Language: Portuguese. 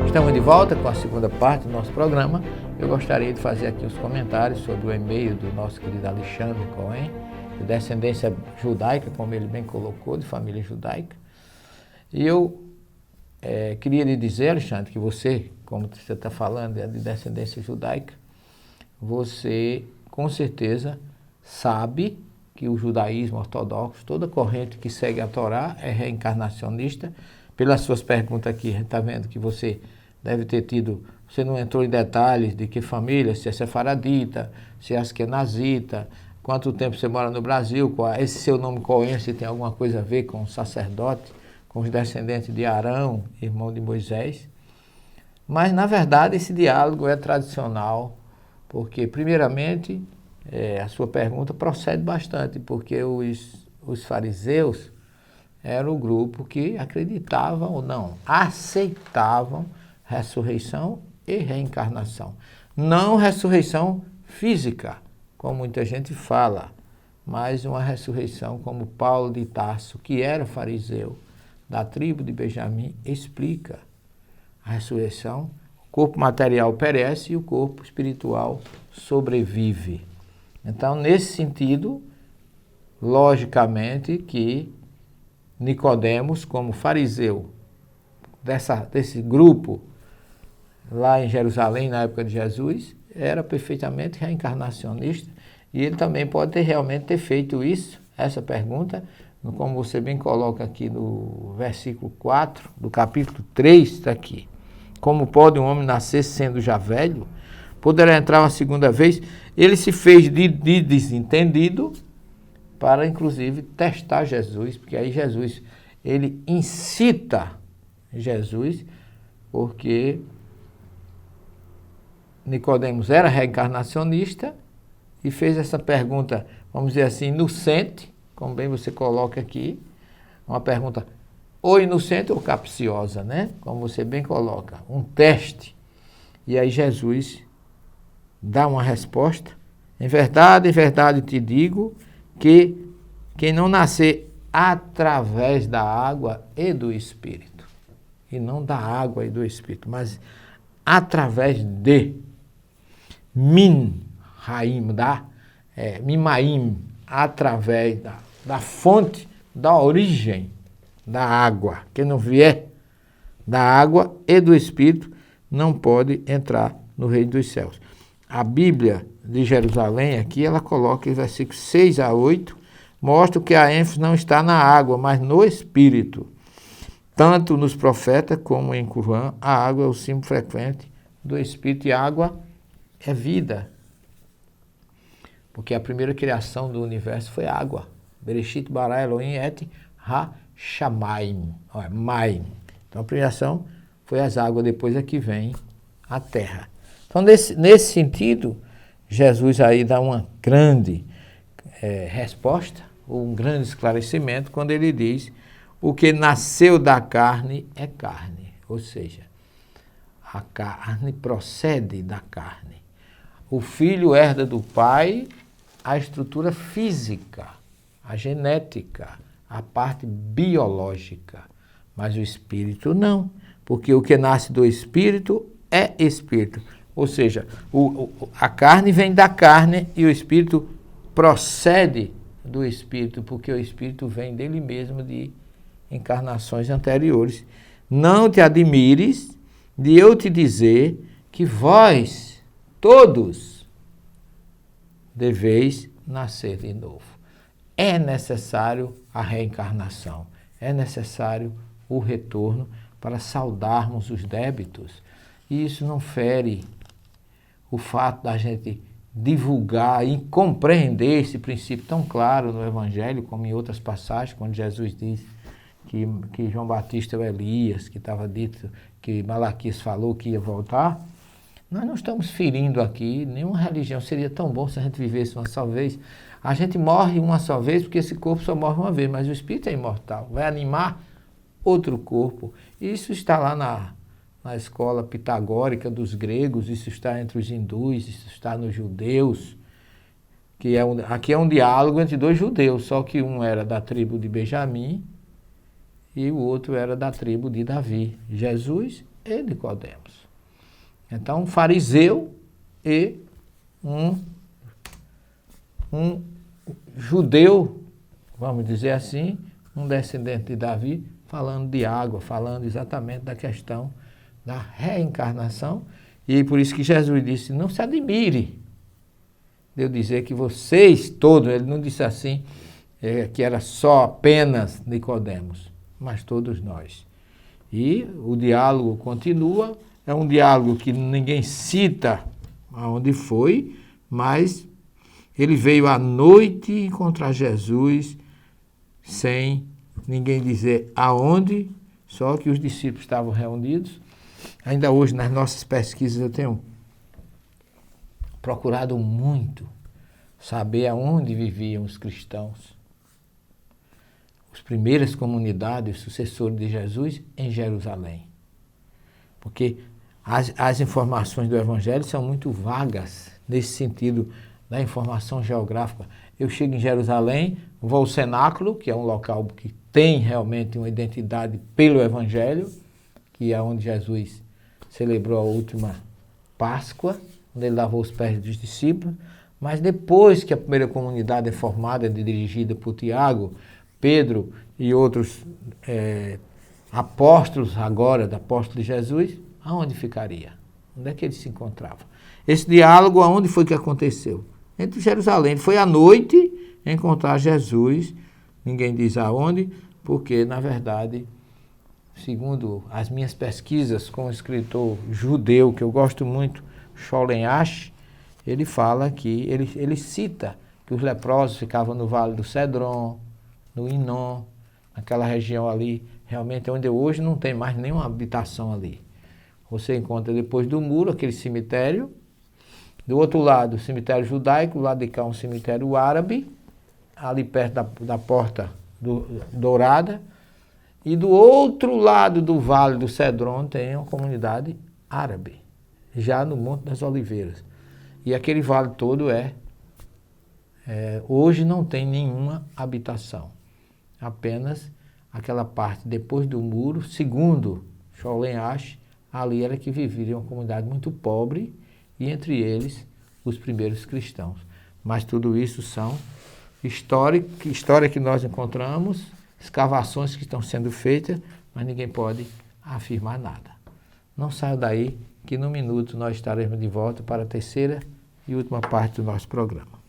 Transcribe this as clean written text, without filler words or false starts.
Estamos de volta com a segunda parte do nosso programa. Eu gostaria de fazer aqui os comentários sobre o e-mail do nosso querido Alexandre Cohen, de descendência judaica, como ele bem colocou, de família judaica. E eu queria lhe dizer, Alexandre, que você, como você está falando, é de descendência judaica, você com certeza sabe que o judaísmo ortodoxo, toda corrente que segue a Torá é reencarnacionista. Pelas suas perguntas aqui, a gente está vendo que você deve ter tido, você não entrou em detalhes de que família, se é sefaradita, se é askenazita, quanto tempo você mora no Brasil, esse seu nome Cohen, se tem alguma coisa a ver com o sacerdote, com os descendentes de Arão, irmão de Moisés. Mas, na verdade, esse diálogo é tradicional, porque, primeiramente, a sua pergunta procede bastante, porque os fariseus eram o grupo que acreditavam ou não, aceitavam ressurreição e reencarnação. Não ressurreição física, como muita gente fala, mas uma ressurreição como Paulo de Tarso, que era fariseu da tribo de Benjamim, explica. A ressurreição, o corpo material perece e o corpo espiritual sobrevive. Então, nesse sentido, logicamente que Nicodemos, como fariseu desse grupo lá em Jerusalém, na época de Jesus, era perfeitamente reencarnacionista, e ele também pode realmente ter feito isso, essa pergunta, como você bem coloca aqui no versículo 4 do capítulo 3, está aqui. Como pode um homem nascer sendo já velho? Poderá entrar uma segunda vez? Ele se fez de desentendido para, inclusive, testar Jesus, porque aí Jesus, ele incita Jesus, porque Nicodemos era reencarnacionista e fez essa pergunta, vamos dizer assim, inocente, como bem você coloca aqui, uma pergunta ou inocente ou capciosa, né? Como você bem coloca, um teste. E aí Jesus dá uma resposta. Em verdade te digo que quem não nascer através da água e do Espírito, e não da água e do Espírito, mas através de Min-Haim, Mimaim, através da fonte, da origem da água, quem não vier da água e do Espírito não pode entrar no reino dos céus. A Bíblia de Jerusalém aqui, ela coloca em versículos 6 a 8, mostra que a ênfase não está na água, mas no Espírito. Tanto nos profetas como em Corã, a água é o símbolo frequente do Espírito, e a água é vida. Porque a primeira criação do universo foi água. Bereshit bara Elohim et ha-shamayim. Maim. Então a criação foi as águas, depois é que vem a terra. Então nesse sentido, Jesus aí dá uma grande resposta, ou um grande esclarecimento, quando ele diz: o que nasceu da carne é carne. Ou seja, a carne procede da carne. O filho herda do pai a estrutura física, a genética, a parte biológica. Mas o espírito não, porque o que nasce do espírito é espírito. Ou seja, a carne vem da carne e o espírito procede do espírito, porque o espírito vem dele mesmo de encarnações anteriores. Não te admires de eu te dizer que vós, todos, deveis nascer de novo. É necessário a reencarnação, é necessário o retorno para saldarmos os débitos. E isso não fere o fato da gente divulgar e compreender esse princípio tão claro no Evangelho, como em outras passagens, quando Jesus diz que João Batista é o Elias, que estava dito, que Malaquias falou que ia voltar. Nós não estamos ferindo aqui nenhuma religião. Seria tão bom se a gente vivesse uma só vez. A gente morre uma só vez porque esse corpo só morre uma vez, mas o espírito é imortal, vai animar outro corpo. Isso está lá na escola pitagórica dos gregos, isso está entre os hindus, isso está nos judeus. que aqui é um diálogo entre dois judeus, só que um era da tribo de Benjamim e o outro era da tribo de Davi, Jesus e Nicodemos. Então, um fariseu e um judeu, vamos dizer assim, um descendente de Davi, falando de água, falando exatamente da questão da reencarnação. E por isso que Jesus disse, não se admire de eu dizer que vocês todos, ele não disse assim, que era só apenas Nicodemos, mas todos nós. E o diálogo continua, é um diálogo que ninguém cita aonde foi, mas ele veio à noite encontrar Jesus sem ninguém dizer aonde, só que os discípulos estavam reunidos. Ainda hoje, nas nossas pesquisas, eu tenho procurado muito saber aonde viviam os cristãos. As primeiras comunidades, os sucessores de Jesus, em Jerusalém. Porque as informações do Evangelho são muito vagas, nesse sentido da informação geográfica. Eu chego em Jerusalém, vou ao cenáculo, que é um local que tem realmente uma identidade pelo Evangelho, que é onde Jesus celebrou a última Páscoa, onde ele lavou os pés dos discípulos, mas depois que a primeira comunidade é formada, dirigida por Tiago, Pedro e outros apóstolos agora, da apóstolo de Jesus, aonde ficaria? Onde é que eles se encontravam? Esse diálogo, aonde foi que aconteceu? Entre Jerusalém. Ele foi à noite encontrar Jesus, ninguém diz aonde, porque, na verdade, segundo as minhas pesquisas com um escritor judeu, que eu gosto muito, Sholem Asch, ele fala que, ele cita que os leprosos ficavam no Vale do Cedron, no Inom, naquela região ali, realmente onde hoje não tem mais nenhuma habitação ali. Você encontra depois do muro aquele cemitério, do outro lado o cemitério judaico, do lado de cá um cemitério árabe, ali perto da porta dourada, e do outro lado do Vale do Cedron tem uma comunidade árabe, já no Monte das Oliveiras. E aquele vale todo hoje não tem nenhuma habitação, apenas aquela parte depois do muro, segundo Sholem Asch, ali era que vivia uma comunidade muito pobre e entre eles os primeiros cristãos. Mas tudo isso são história que nós encontramos, escavações que estão sendo feitas, mas ninguém pode afirmar nada. Não saia daí, que no minuto nós estaremos de volta para a terceira e última parte do nosso programa.